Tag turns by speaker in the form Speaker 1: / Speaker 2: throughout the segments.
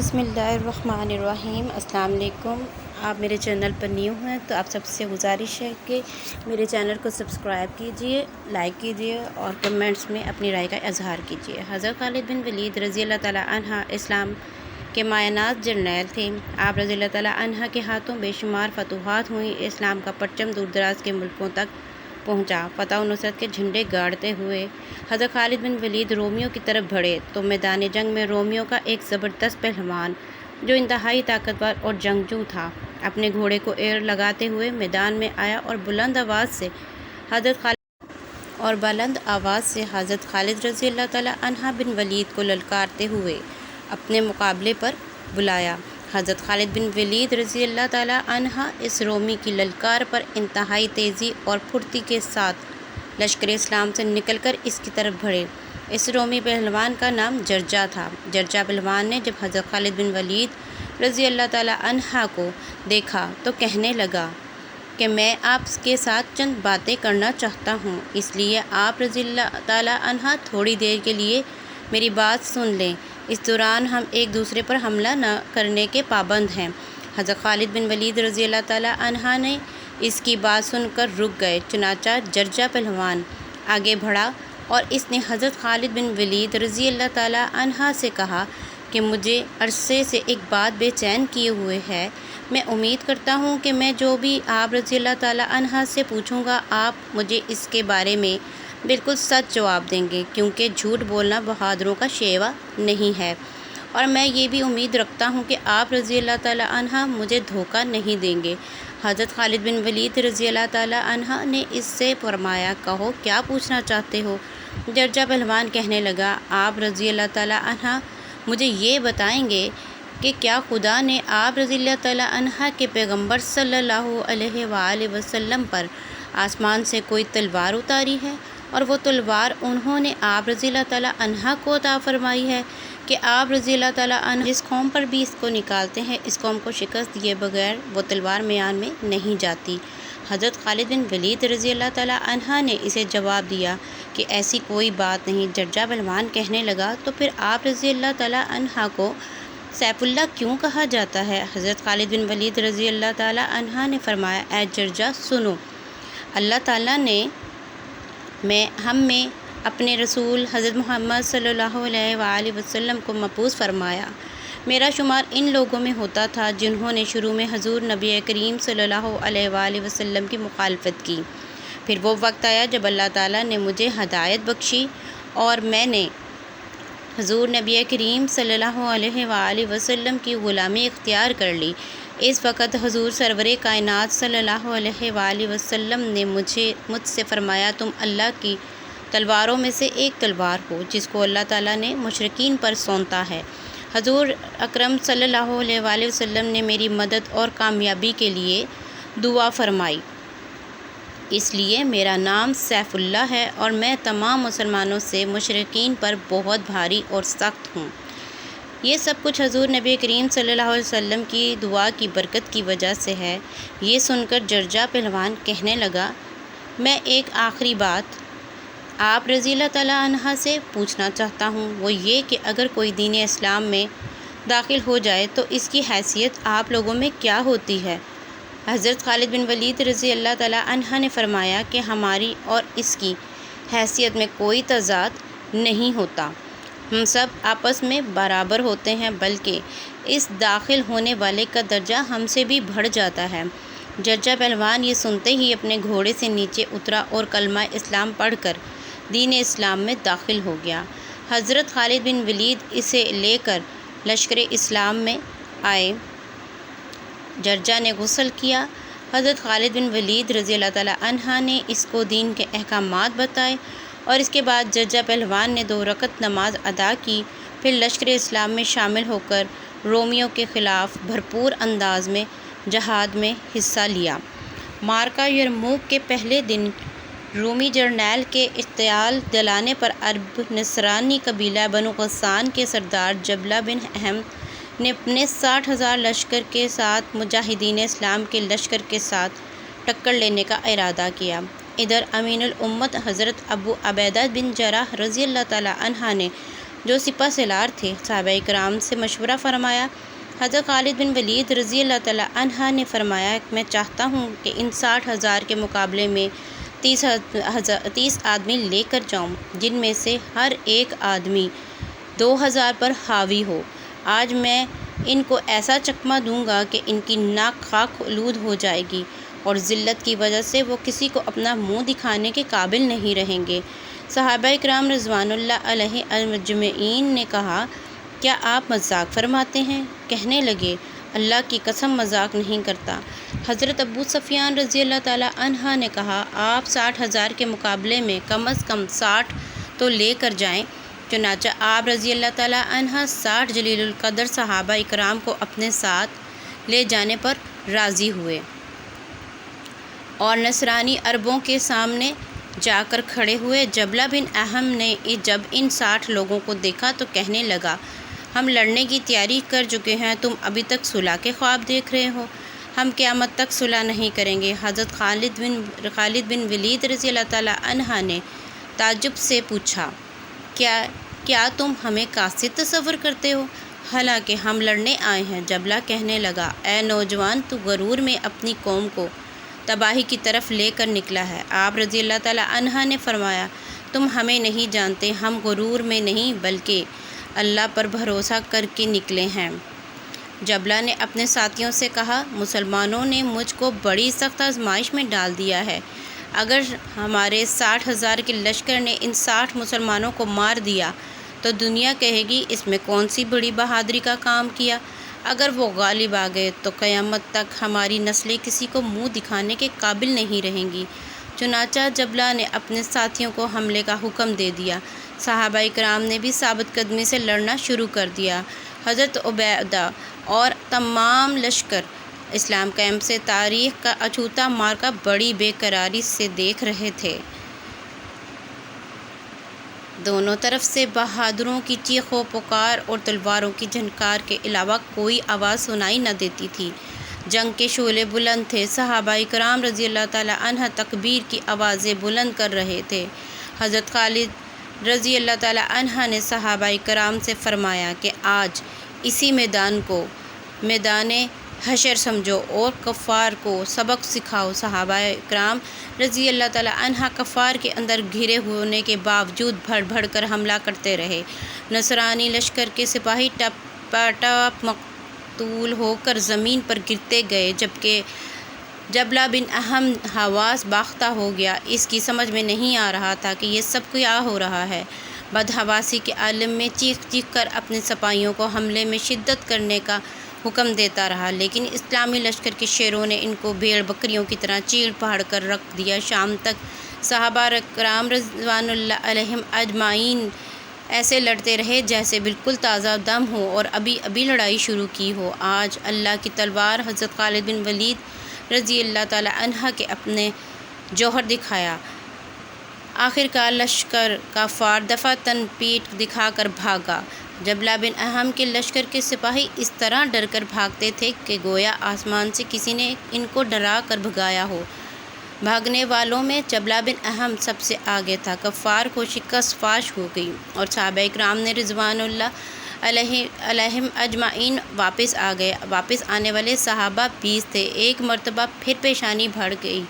Speaker 1: بسم اللہ الرحمن الرحیم۔ السلام علیکم۔ آپ میرے چینل پر نیو ہیں تو آپ سب سے گزارش ہے کہ میرے چینل کو سبسکرائب کیجئے، لائک کیجئے اور کمنٹس میں اپنی رائے کا اظہار کیجئے۔ حضرت خالد بن ولید رضی اللہ تعالیٰ عنہ اسلام کے مایہ جرنیل تھے۔ آپ رضی اللہ تعالیٰ عنہ کے ہاتھوں بے شمار فتوحات ہوئیں۔ اسلام کا پرچم دور دراز کے ملکوں تک پہنچا۔ فتح و نصرت کے جھنڈے گاڑتے ہوئے حضرت خالد بن ولید رومیوں کی طرف بڑھے تو میدان جنگ میں رومیوں کا ایک زبردست پہلوان جو انتہائی طاقتور اور جنگجو تھا، اپنے گھوڑے کو ایڑ لگاتے ہوئے میدان میں آیا اور بلند آواز سے حضرت خالد رضی اللہ تعالیٰ عنہ بن ولید کو للکارتے ہوئے اپنے مقابلے پر بلایا۔ حضرت خالد بن ولید رضی اللہ تعالیٰ عنہ اس رومی کی للکار پر انتہائی تیزی اور پھرتی کے ساتھ لشکر اسلام سے نکل کر اس کی طرف بڑھے۔ اس رومی پہلوان کا نام جرجا تھا۔ جرجا پہلوان نے جب حضرت خالد بن ولید رضی اللہ تعالیٰ عنہ کو دیکھا تو کہنے لگا کہ میں آپ کے ساتھ چند باتیں کرنا چاہتا ہوں، اس لیے آپ رضی اللہ تعالیٰ عنہ تھوڑی دیر کے لیے میری بات سن لیں۔ اس دوران ہم ایک دوسرے پر حملہ نہ کرنے کے پابند ہیں۔ حضرت خالد بن ولید رضی اللہ تعالیٰ عنہ نے اس کی بات سن کر رک گئے۔ چنانچہ جرجا پہلوان آگے بڑھا اور اس نے حضرت خالد بن ولید رضی اللہ تعالیٰ عنہ سے کہا کہ مجھے عرصے سے ایک بات بے چین کیے ہوئے ہے۔ میں امید کرتا ہوں کہ میں جو بھی آپ رضی اللہ تعالیٰ عنہ سے پوچھوں گا آپ مجھے اس کے بارے میں بالکل سچ جواب دیں گے، کیونکہ جھوٹ بولنا بہادروں کا شیوا نہیں ہے، اور میں یہ بھی امید رکھتا ہوں کہ آپ رضی اللہ تعالیٰ عنہ مجھے دھوکہ نہیں دیں گے۔ حضرت خالد بن ولید رضی اللہ تعالیٰ عنہ نے اس سے فرمایا، کہو کیا پوچھنا چاہتے ہو؟ جرجا پہلوان کہنے لگا، آپ رضی اللہ تعالیٰ عنہ مجھے یہ بتائیں گے کہ کیا خدا نے آپ رضی اللہ تعالیٰ عنہ کے پیغمبر صلی اللہ علیہ وآلہ وسلم پر آسمان سے کوئی تلوار اتاری ہے، اور وہ تلوار انہوں نے آپ رضی اللہ تعالیٰ عنہ کو عطا فرمائی ہے کہ آپ رضی اللہ تعالیٰ عنہ جس قوم پر بھی اس کو نکالتے ہیں اس قوم کو شکست دیے بغیر وہ تلوار میان میں نہیں جاتی؟ حضرت خالد بن ولید رضی اللہ تعالیٰ عنہ نے اسے جواب دیا کہ ایسی کوئی بات نہیں۔ جرجا پہلوان کہنے لگا، تو پھر آپ رضی اللہ تعالیٰ عنہ کو سیف اللہ کیوں کہا جاتا ہے؟ حضرت خالد بن ولید رضی اللہ تعالیٰ عنہ نے فرمایا، اے جرجا سنو، اللہ تعالیٰ نے ہم میں اپنے رسول حضرت محمد صلی اللہ علیہ وآلہ وسلم کو مبعوث فرمایا۔ میرا شمار ان لوگوں میں ہوتا تھا جنہوں نے شروع میں حضور نبی کریم صلی اللہ علیہ وآلہ وسلم کی مخالفت کی۔ پھر وہ وقت آیا جب اللہ تعالیٰ نے مجھے ہدایت بخشی اور میں نے حضور نبی کریم صلی اللہ علیہ وآلہ وسلم کی غلامی اختیار کر لی۔ اس وقت حضور سرور کائنات صلی اللہ علیہ وآلہ وسلم نے مجھ سے فرمایا، تم اللہ کی تلواروں میں سے ایک تلوار ہو جس کو اللہ تعالیٰ نے مشرکین پر سونتا ہے۔ حضور اکرم صلی اللہ علیہ وآلہ وسلم نے میری مدد اور کامیابی کے لیے دعا فرمائی، اس لیے میرا نام سیف اللہ ہے اور میں تمام مسلمانوں سے مشرکین پر بہت بھاری اور سخت ہوں۔ یہ سب کچھ حضور نبی کریم صلی اللہ علیہ وسلم کی دعا کی برکت کی وجہ سے ہے۔ یہ سن کر جرجا پہلوان کہنے لگا، میں ایک آخری بات آپ رضی اللہ تعالیٰ عنہ سے پوچھنا چاہتا ہوں، وہ یہ کہ اگر کوئی دین اسلام میں داخل ہو جائے تو اس کی حیثیت آپ لوگوں میں کیا ہوتی ہے؟ حضرت خالد بن ولید رضی اللہ تعالیٰ عنہ نے فرمایا کہ ہماری اور اس کی حیثیت میں کوئی تضاد نہیں ہوتا، ہم سب آپس میں برابر ہوتے ہیں، بلکہ اس داخل ہونے والے کا درجہ ہم سے بھی بڑھ جاتا ہے۔ جرجا پہلوان یہ سنتے ہی اپنے گھوڑے سے نیچے اترا اور کلمہ اسلام پڑھ کر دین اسلام میں داخل ہو گیا۔ حضرت خالد بن ولید اسے لے کر لشکر اسلام میں آئے۔ جرجا نے غسل کیا۔ حضرت خالد بن ولید رضی اللہ تعالیٰ عنہ نے اس کو دین کے احکامات بتائے اور اس کے بعد جرجا پہلوان نے 2 رکعت نماز ادا کی، پھر لشکر اسلام میں شامل ہو کر رومیوں کے خلاف بھرپور انداز میں جہاد میں حصہ لیا۔ معرکہ یرموک کے پہلے دن رومی جرنیل کے اغتیال دلانے پر عرب نصرانی قبیلہ بنو غسان کے سردار جبلہ بن احم نے اپنے 60,000 لشکر کے ساتھ مجاہدین اسلام کے لشکر کے ساتھ ٹکر لینے کا ارادہ کیا۔ ادھر امین الامت حضرت ابو عبیدہ بن جراح رضی اللہ تعالیٰ عنہ نے جو سپہ سالار تھے، صحابہ کرام سے مشورہ فرمایا۔ حضرت خالد بن ولید رضی اللہ تعالیٰ عنہ نے فرمایا، میں چاہتا ہوں کہ ان 60,000 کے مقابلے میں 30 آدمی لے کر جاؤں، جن میں سے ہر ایک آدمی 2,000 پر حاوی ہو۔ آج میں ان کو ایسا چکمہ دوں گا کہ ان کی ناک خاک آلود ہو جائے گی، اور ذلت کی وجہ سے وہ کسی کو اپنا منہ دکھانے کے قابل نہیں رہیں گے۔ صحابہ کرام رضوان اللہ علیہ اجمعین نے کہا، کیا آپ مذاق فرماتے ہیں؟ کہنے لگے، اللہ کی قسم مذاق نہیں کرتا۔ حضرت ابو سفیان رضی اللہ تعالیٰ عنہ نے کہا، آپ 60,000 کے مقابلے میں کم از کم 60 تو لے کر جائیں۔ چنانچہ آپ رضی اللہ تعالیٰ عنہ 60 جلیل القدر صحابہ کرام کو اپنے ساتھ لے جانے پر راضی ہوئے، اور نصرانی عربوں کے سامنے جا کر کھڑے ہوئے۔ جبلہ بن احم نے جب ان 60 لوگوں کو دیکھا تو کہنے لگا، ہم لڑنے کی تیاری کر چکے ہیں، تم ابھی تک صلح کے خواب دیکھ رہے ہو، ہم قیامت تک صلح نہیں کریں گے۔ حضرت خالد بن ولید رضی اللہ تعالیٰ عنہ نے تعجب سے پوچھا، کیا تم ہمیں قاصد تصور کرتے ہو، حالانکہ ہم لڑنے آئے ہیں؟ جبلہ کہنے لگا، اے نوجوان، تو غرور میں اپنی قوم کو تباہی کی طرف لے کر نکلا ہے۔ آپ رضی اللہ تعالیٰ عنہ نے فرمایا، تم ہمیں نہیں جانتے، ہم غرور میں نہیں بلکہ اللہ پر بھروسہ کر کے نکلے ہیں۔ جبلہ نے اپنے ساتھیوں سے کہا، مسلمانوں نے مجھ کو بڑی سخت آزمائش میں ڈال دیا ہے۔ اگر ہمارے 60,000 کے لشکر نے ان 60 مسلمانوں کو مار دیا تو دنیا کہے گی، اس میں کون سی بڑی بہادری کا کام کیا۔ اگر وہ غالب آ گئے تو قیامت تک ہماری نسلیں کسی کو منہ دکھانے کے قابل نہیں رہیں گی۔ چنانچہ جبلہ نے اپنے ساتھیوں کو حملے کا حکم دے دیا۔ صحابہ کرام نے بھی ثابت قدمی سے لڑنا شروع کر دیا۔ حضرت عبیدہ اور تمام لشکر اسلام کیمپ سے تاریخ کا اچھوتا مارکا بڑی بے قراری سے دیکھ رہے تھے۔ دونوں طرف سے بہادروں کی چیخ و پکار اور تلواروں کی جھنکار کے علاوہ کوئی آواز سنائی نہ دیتی تھی۔ جنگ کے شعلے بلند تھے۔ صحابہ کرام رضی اللہ تعالیٰ عنہ تکبیر کی آوازیں بلند کر رہے تھے۔ حضرت خالد رضی اللہ تعالیٰ عنہ نے صحابہ کرام سے فرمایا کہ آج اسی میدان کو میدان حشر سمجھو اور کفار کو سبق سکھاؤ۔ صحابہ کرام رضی اللہ تعالیٰ عنہ کفار کے اندر گھرے ہونے کے باوجود بڑھ بڑھ کر حملہ کرتے رہے۔ نصرانی لشکر کے سپاہی ٹپ مقتول ہو کر زمین پر گرتے گئے، جبکہ جبلہ بن احم حواس باختہ ہو گیا۔ اس کی سمجھ میں نہیں آ رہا تھا کہ یہ سب کیا ہو رہا ہے۔ بدحواسی کے عالم میں چیخ چیخ کر اپنے سپاہیوں کو حملے میں شدت کرنے کا حکم دیتا رہا، لیکن اسلامی لشکر کے شیروں نے ان کو بھیڑ بکریوں کی طرح چیڑ پاڑ کر رکھ دیا۔ شام تک صحابہ کرام رضوان اللہ علیہم اجمعین ایسے لڑتے رہے جیسے بالکل تازہ دم ہو اور ابھی لڑائی شروع کی ہو۔ آج اللہ کی تلوار حضرت خالد بن ولید رضی اللہ تعالیٰ عنہ کے اپنے جوہر دکھایا۔ آخرکار لشکر کفار دفعتاً پیٹھ دکھا کر بھاگا۔ جبلہ بن احم کے لشکر کے سپاہی اس طرح ڈر کر بھاگتے تھے کہ گویا آسمان سے کسی نے ان کو ڈرا کر بھگایا ہو۔ بھاگنے والوں میں جبلہ بن احم سب سے آگے تھا۔ کفار کو شکست فاش ہو گئی اور صحابہ کرام نے رضوان اللہ علیہم اجمعین واپس آ گئے۔ واپس آنے والے صحابہ 20 تھے۔ ایک مرتبہ پھر پیشانی بڑھ گئی،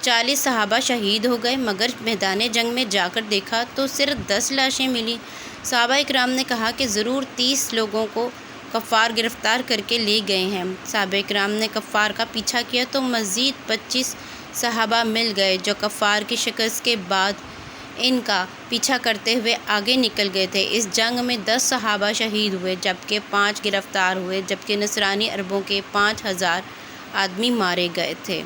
Speaker 1: 40 صحابہ شہید ہو گئے، مگر میدان جنگ میں جا کر دیکھا تو صرف 10 لاشیں ملیں۔ صحابہ کرام نے کہا کہ ضرور 30 لوگوں کو کفار گرفتار کر کے لے گئے ہیں۔ صحابہ کرام نے کفار کا پیچھا کیا تو مزید 25 صحابہ مل گئے، جو کفار کی شکست کے بعد ان کا پیچھا کرتے ہوئے آگے نکل گئے تھے۔ اس جنگ میں 10 صحابہ شہید ہوئے، جبکہ 5 گرفتار ہوئے، جبکہ نصرانی عربوں کے 5,000 آدمی مارے گئے تھے۔